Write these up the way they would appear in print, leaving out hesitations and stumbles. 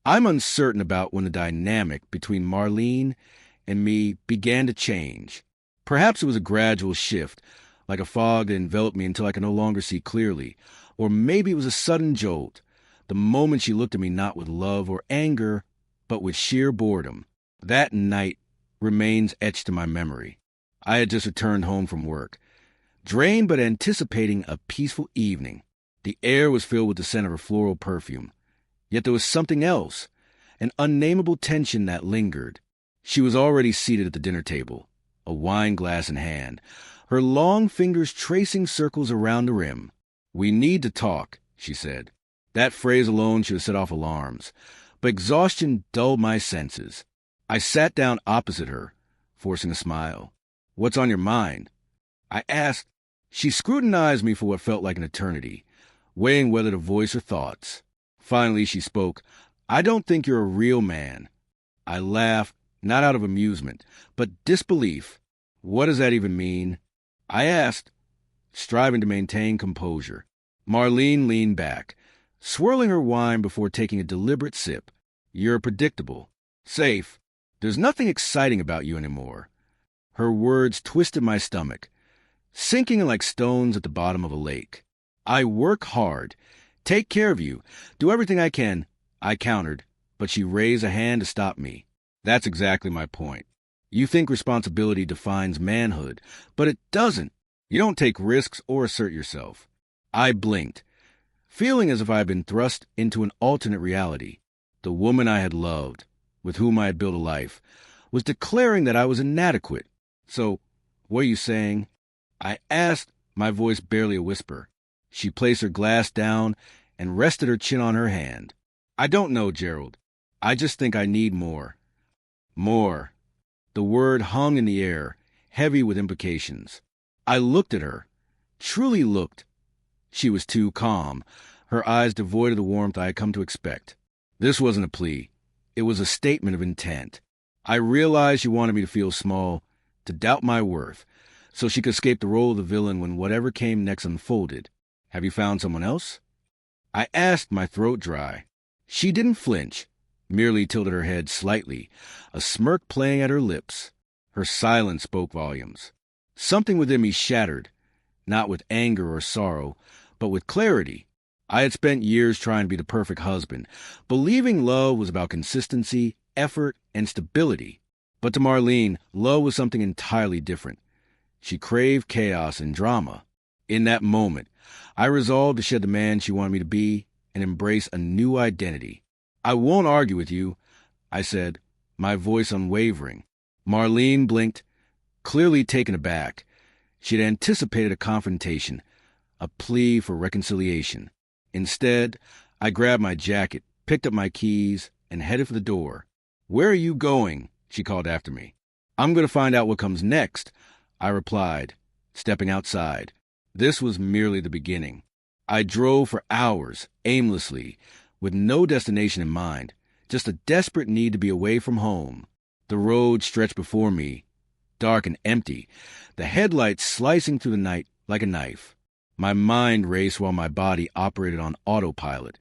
I'm uncertain about when the dynamic between Marlene and me began to change. Perhaps it was a gradual shift, like a fog that enveloped me until I could no longer see clearly. Or maybe it was a sudden jolt, the moment she looked at me not with love or anger, but with sheer boredom. That night remains etched in my memory. I had just returned home from work, drained but anticipating a peaceful evening. The air was filled with the scent of her floral perfume. Yet there was something else, an unnameable tension that lingered. She was already seated at the dinner table, a wine glass in hand, her long fingers tracing circles around the rim. "We need to talk," she said. That phrase alone should have set off alarms, but exhaustion dulled my senses. I sat down opposite her, forcing a smile. "What's on your mind?" I asked. She scrutinized me for what felt like an eternity, weighing whether to voice her thoughts. Finally, she spoke. "I don't think you're a real man." I laughed, not out of amusement, but disbelief. "What does that even mean?" I asked, striving to maintain composure. Marlene leaned back, swirling her wine before taking a deliberate sip. "You're predictable. Safe. There's nothing exciting about you anymore." Her words twisted my stomach, sinking like stones at the bottom of a lake. "I work hard, take care of you, do everything I can," I countered, but she raised a hand to stop me. "That's exactly my point. You think responsibility defines manhood, but it doesn't. You don't take risks or assert yourself." I blinked, feeling as if I had been thrust into an alternate reality. The woman I had loved, with whom I had built a life, was declaring that I was inadequate. "So, what are you saying?" I asked, my voice barely a whisper. She placed her glass down and rested her chin on her hand. "I don't know, Gerald. I just think I need more." More. The word hung in the air, heavy with implications. I looked at her, truly looked. She was too calm, her eyes devoid of the warmth I had come to expect. This wasn't a plea. It was a statement of intent. I realized she wanted me to feel small, to doubt my worth, so she could escape the role of the villain when whatever came next unfolded. "Have you found someone else?" I asked, my throat dry. She didn't flinch, merely tilted her head slightly, a smirk playing at her lips. Her silence spoke volumes. Something within me shattered, not with anger or sorrow, but with clarity. I had spent years trying to be the perfect husband, believing love was about consistency, effort, and stability. But to Marlene, love was something entirely different. She craved chaos and drama. In that moment, I resolved to shed the man she wanted me to be and embrace a new identity. "I won't argue with you," I said, my voice unwavering. Marlene blinked, clearly taken aback. She had anticipated a confrontation, a plea for reconciliation. Instead, I grabbed my jacket, picked up my keys, and headed for the door. "Where are you going?" she called after me. "I'm going to find out what comes next," I replied, stepping outside. This was merely the beginning. I drove for hours, aimlessly, with no destination in mind, just a desperate need to be away from home. The road stretched before me, dark and empty, the headlights slicing through the night like a knife. My mind raced while my body operated on autopilot,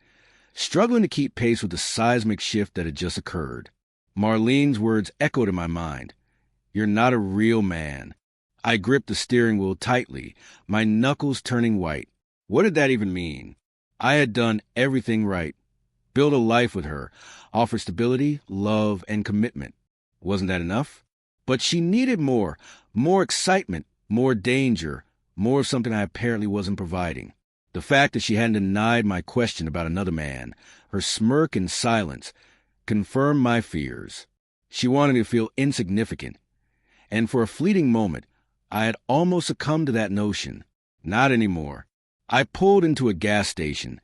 struggling to keep pace with the seismic shift that had just occurred. Marlene's words echoed in my mind. "You're not a real man." I gripped the steering wheel tightly, my knuckles turning white. What did that even mean? I had done everything right, built a life with her, offered stability, love, and commitment. Wasn't that enough? But she needed more excitement, more danger, more of something I apparently wasn't providing. The fact that she hadn't denied my question about another man, her smirk and silence, confirmed my fears. She wanted me to feel insignificant. And for a fleeting moment, I had almost succumbed to that notion. Not anymore. I pulled into a gas station,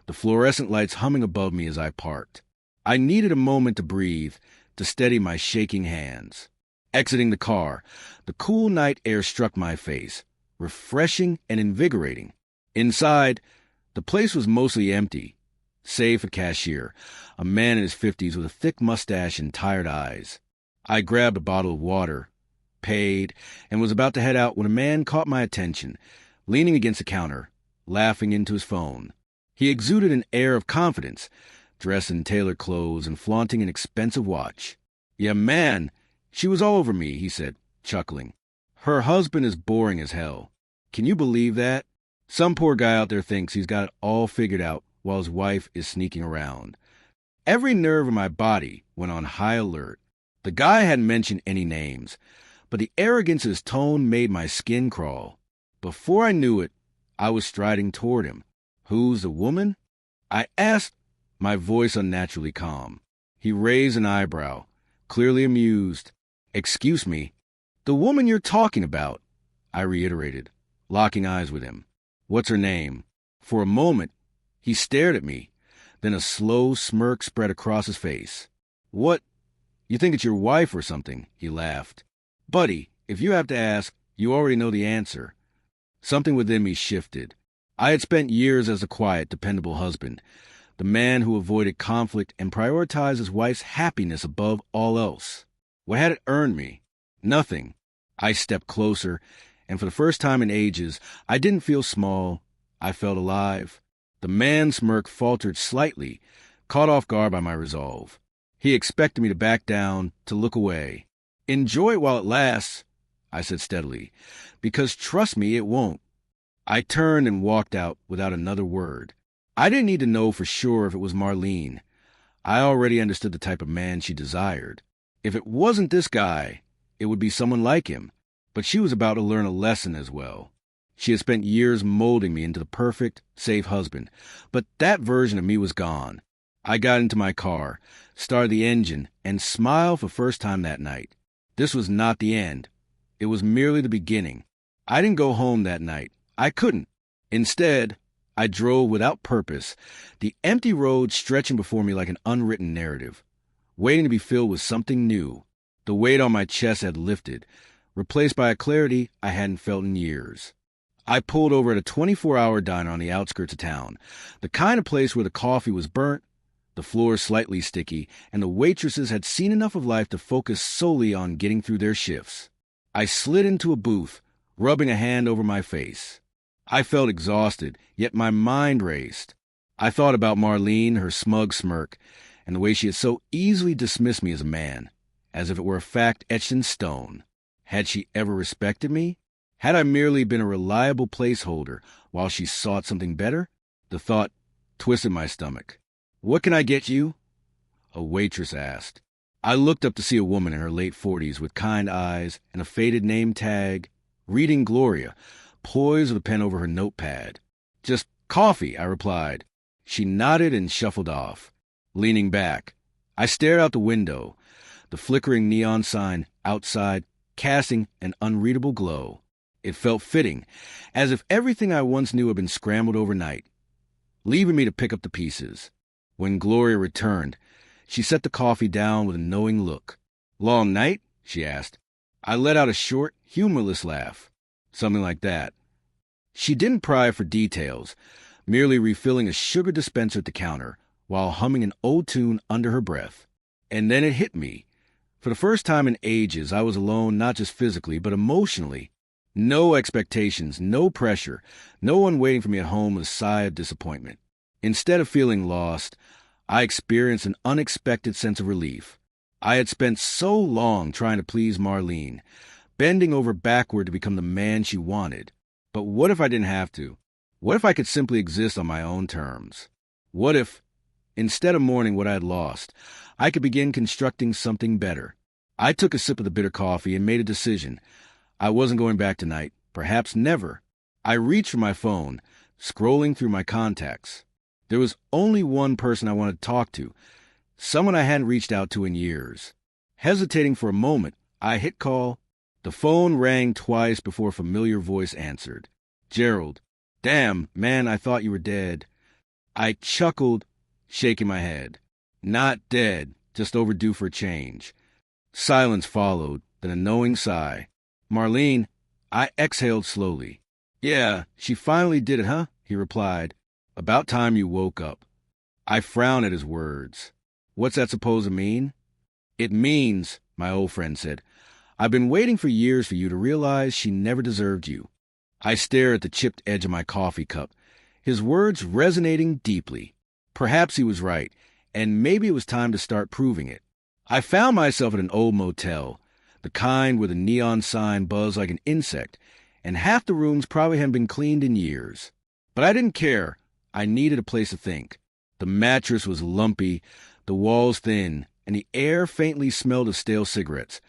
the fluorescent lights humming above me as I parked. I needed a moment to breathe, to steady my shaking hands. Exiting the car, the cool night air struck my face, refreshing and invigorating. Inside, the place was mostly empty, save for the cashier, a man in his 50s with a thick mustache and tired eyes. I grabbed a bottle of water, paid, and was about to head out when a man caught my attention, leaning against the counter, laughing into his phone. He exuded an air of confidence, dressed in tailored clothes and flaunting an expensive watch. Yeah, man, she was all over me, he said, chuckling. Her husband is boring as hell. Can you believe that? Some poor guy out there thinks he's got it all figured out while his wife is sneaking around. Every nerve in my body went on high alert. The guy hadn't mentioned any names, but the arrogance of his tone made my skin crawl. Before I knew it, I was striding toward him. Who's the woman? I asked, my voice unnaturally calm. He raised an eyebrow, clearly amused. Excuse me, the woman you're talking about, I reiterated, locking eyes with him. What's her name? For a moment, he stared at me. Then a slow smirk spread across his face. What? You think it's your wife or something? He laughed. Buddy, if you have to ask, you already know the answer. Something within me shifted. I had spent years as a quiet, dependable husband, the man who avoided conflict and prioritized his wife's happiness above all else. What had it earned me? Nothing. I stepped closer, and for the first time in ages, I didn't feel small. I felt alive. The man's smirk faltered slightly, caught off guard by my resolve. He expected me to back down, to look away. Enjoy it while it lasts, I said steadily, because trust me, it won't. I turned and walked out without another word. I didn't need to know for sure if it was Marlene. I already understood the type of man she desired. If it wasn't this guy, it would be someone like him. But she was about to learn a lesson as well. She had spent years molding me into the perfect, safe husband, but that version of me was gone. I got into my car, started the engine, and smiled for the first time that night. This was not the end. It was merely the beginning. I didn't go home that night. I couldn't. Instead, I drove without purpose, the empty road stretching before me like an unwritten narrative, waiting to be filled with something new. The weight on my chest had lifted, replaced by a clarity I hadn't felt in years. I pulled over at a 24-hour diner on the outskirts of town, the kind of place where the coffee was burnt, the floor slightly sticky, and the waitresses had seen enough of life to focus solely on getting through their shifts. I slid into a booth, rubbing a hand over my face. I felt exhausted, yet my mind raced. I thought about Marlene, her smug smirk, and the way she had so easily dismissed me as a man, as if it were a fact etched in stone. Had she ever respected me? Had I merely been a reliable placeholder while she sought something better? The thought twisted my stomach. What can I get you? A waitress asked. I looked up to see a woman in her late 40s with kind eyes and a faded name tag, reading Gloria, poised with a pen over her notepad. Just coffee, I replied. She nodded and shuffled off. Leaning back, I stared out the window, the flickering neon sign outside casting an unreadable glow. It felt fitting, as if everything I once knew had been scrambled overnight, leaving me to pick up the pieces. When Gloria returned, she set the coffee down with a knowing look. Long night? She asked. I let out a short, humorless laugh. Something like that. She didn't pry for details, merely refilling a sugar dispenser at the counter while humming an old tune under her breath. And then it hit me. For the first time in ages, I was alone not just physically, but emotionally. No expectations, no pressure, no one waiting for me at home with a sigh of disappointment. Instead of feeling lost, I experienced an unexpected sense of relief. I had spent so long trying to please Marlene, bending over backward to become the man she wanted. But what if I didn't have to? What if I could simply exist on my own terms? What if, instead of mourning what I had lost, I could begin constructing something better? I took a sip of the bitter coffee and made a decision. I wasn't going back tonight, perhaps never. I reached for my phone, scrolling through my contacts. There was only one person I wanted to talk to, someone I hadn't reached out to in years. Hesitating for a moment, I hit call. The phone rang twice before a familiar voice answered. Gerald. Damn, man, I thought you were dead. I chuckled, shaking my head. Not dead, just overdue for a change. Silence followed, then a knowing sigh. Marlene, I exhaled slowly. Yeah, she finally did it, huh? He replied. About time you woke up. I frowned at his words. What's that supposed to mean? It means, my old friend said, I've been waiting for years for you to realize she never deserved you. I stared at the chipped edge of my coffee cup, his words resonating deeply. Perhaps he was right, and maybe it was time to start proving it. I found myself at an old motel, the kind where the neon sign buzzed like an insect, and half the rooms probably hadn't been cleaned in years. But I didn't care. I needed a place to think. The mattress was lumpy, the walls thin, and the air faintly smelled of stale cigarettes.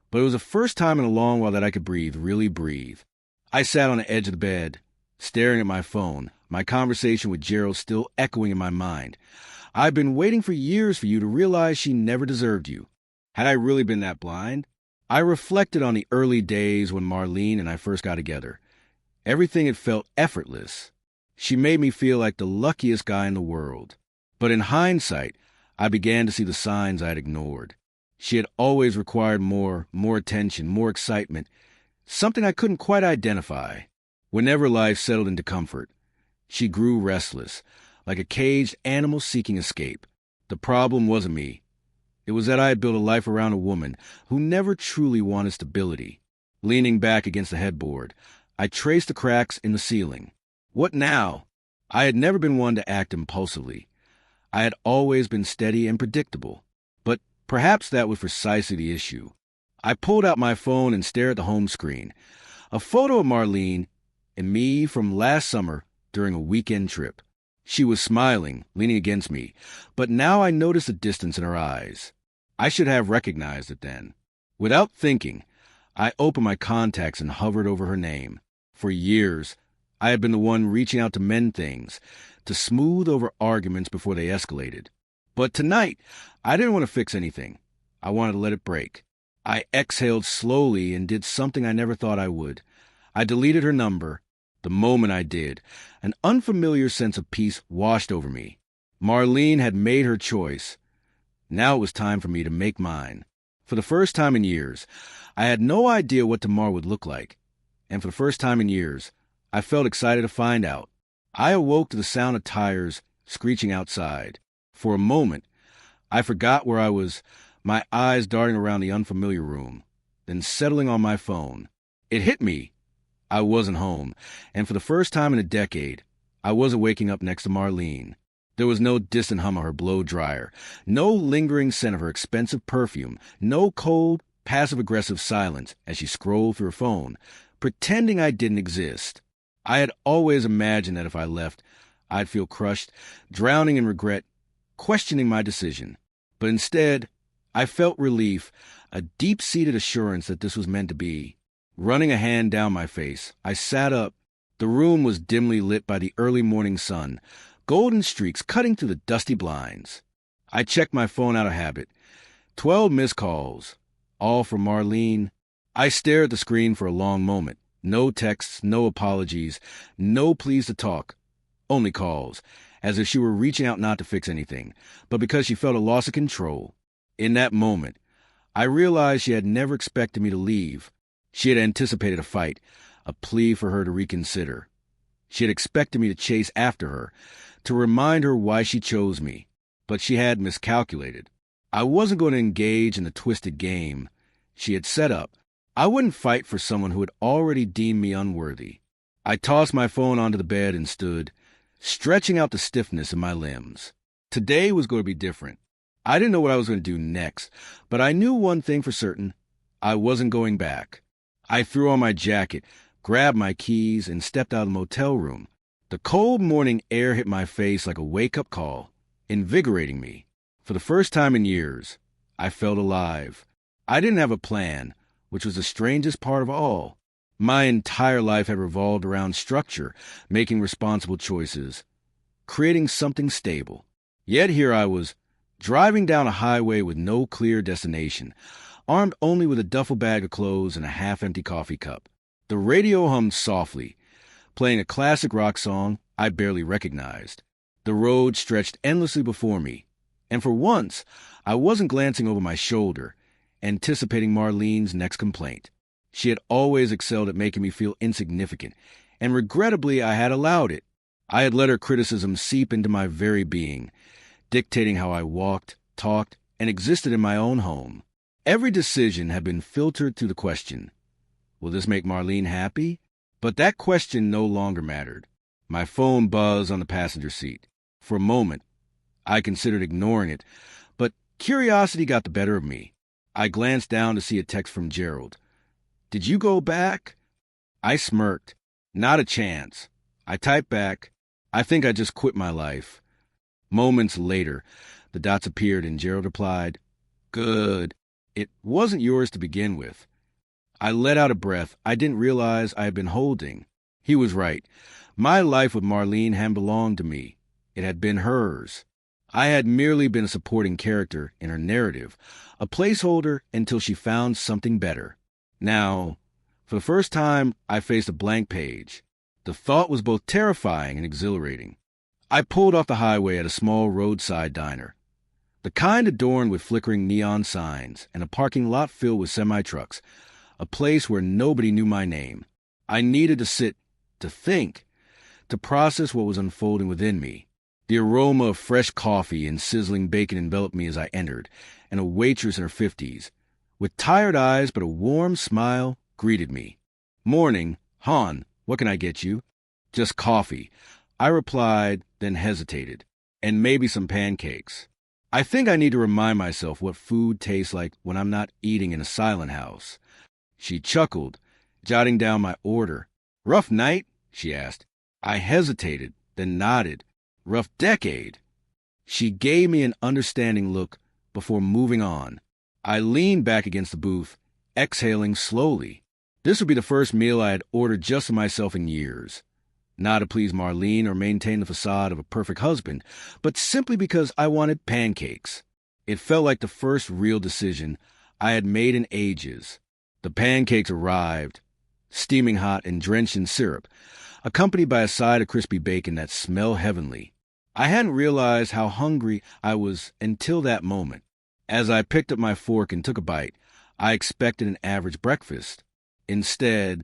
But it was the first time in a long while that I could breathe, really breathe. I sat on the edge of the bed, staring at my phone, my conversation with Gerald still echoing in my mind. I've been waiting for years for you to realize she never deserved you. Had I really been that blind? I reflected on the early days when Marlene and I first got together. Everything had felt effortless. She made me feel like the luckiest guy in the world. But in hindsight, I began to see the signs I'd ignored. She had always required more attention, more excitement, something I couldn't quite identify. Whenever life settled into comfort, she grew restless, like a caged animal seeking escape. The problem wasn't me. It was that I had built a life around a woman who never truly wanted stability. Leaning back against the headboard, I traced the cracks in the ceiling. What now? I had never been one to act impulsively. I had always been steady and predictable. But perhaps that was precisely the issue. I pulled out my phone and stared at the home screen. A photo of Marlene and me from last summer during a weekend trip. She was smiling, leaning against me, but now I noticed the distance in her eyes. I should have recognized it then. Without thinking, I opened my contacts and hovered over her name. For years, I had been the one reaching out to mend things, to smooth over arguments before they escalated. But tonight, I didn't want to fix anything. I wanted to let it break. I exhaled slowly and did something I never thought I would. I deleted her number. The moment I did, an unfamiliar sense of peace washed over me. Marlene had made her choice. Now it was time for me to make mine. For the first time in years, I had no idea what tomorrow would look like. And for the first time in years, I felt excited to find out. I awoke to the sound of tires screeching outside. For a moment, I forgot where I was, my eyes darting around the unfamiliar room, then settling on my phone. It hit me. I wasn't home, and for the first time in a decade, I wasn't waking up next to Marlene. There was no distant hum of her blow dryer, no lingering scent of her expensive perfume, no cold, passive-aggressive silence as she scrolled through her phone, pretending I didn't exist. I had always imagined that if I left, I'd feel crushed, drowning in regret, questioning my decision. But instead, I felt relief, a deep-seated assurance that this was meant to be. Running a hand down my face, I sat up. The room was dimly lit by the early morning sun, golden streaks cutting through the dusty blinds. I checked my phone out of habit. 12 missed calls, all from Marlene. I stared at the screen for a long moment. No texts, no apologies, no pleas to talk. Only calls, as if she were reaching out not to fix anything, but because she felt a loss of control. In that moment, I realized she had never expected me to leave. She had anticipated a fight, a plea for her to reconsider. She had expected me to chase after her, to remind her why she chose me. But she had miscalculated. I wasn't going to engage in the twisted game she had set up. I wouldn't fight for someone who had already deemed me unworthy. I tossed my phone onto the bed and stood, stretching out the stiffness in my limbs. Today was going to be different. I didn't know what I was going to do next, but I knew one thing for certain. I wasn't going back. I threw on my jacket, grabbed my keys, and stepped out of the motel room. The cold morning air hit my face like a wake-up call, invigorating me. For the first time in years, I felt alive. I didn't have a plan, which was the strangest part of all. My entire life had revolved around structure, making responsible choices, creating something stable. Yet here I was, driving down a highway with no clear destination, armed only with a duffel bag of clothes and a half-empty coffee cup. The radio hummed softly, playing a classic rock song I barely recognized. The road stretched endlessly before me, and for once, I wasn't glancing over my shoulder, anticipating Marlene's next complaint. She had always excelled at making me feel insignificant, and regrettably I had allowed it. I had let her criticism seep into my very being, dictating how I walked, talked, and existed in my own home. Every decision had been filtered through the question, will this make Marlene happy? But that question no longer mattered. My phone buzzed on the passenger seat. For a moment, I considered ignoring it, but curiosity got the better of me. I glanced down to see a text from Gerald. "Did you go back?" I smirked. "Not a chance." I typed back, "I think I just quit my life." Moments later, the dots appeared and Gerald replied, "Good. It wasn't yours to begin with." I let out a breath I didn't realize I had been holding. He was right. My life with Marlene hadn't belonged to me. It had been hers. I had merely been a supporting character in her narrative, a placeholder until she found something better. Now, for the first time, I faced a blank page. The thought was both terrifying and exhilarating. I pulled off the highway at a small roadside diner, the kind adorned with flickering neon signs and a parking lot filled with semi-trucks, a place where nobody knew my name. I needed to sit, to think, to process what was unfolding within me. The aroma of fresh coffee and sizzling bacon enveloped me as I entered, and a waitress in her 50s, with tired eyes but a warm smile, greeted me. "Morning, Han, what can I get you?" "Just coffee," I replied, then hesitated. "And maybe some pancakes. I think I need to remind myself what food tastes like when I'm not eating in a silent house." She chuckled, jotting down my order. "Rough night?" she asked. I hesitated, then nodded. "Rough decade." She gave me an understanding look before moving on. I leaned back against the booth, exhaling slowly. This would be the first meal I had ordered just for myself in years. Not to please Marlene or maintain the facade of a perfect husband, but simply because I wanted pancakes. It felt like the first real decision I had made in ages. The pancakes arrived, steaming hot and drenched in syrup, accompanied by a side of crispy bacon that smelled heavenly. I hadn't realized how hungry I was until that moment. As I picked up my fork and took a bite, I expected an average breakfast. Instead,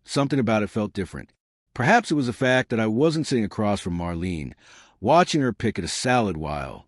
something about it felt different. Perhaps it was the fact that I wasn't sitting across from Marlene, watching her pick at a salad while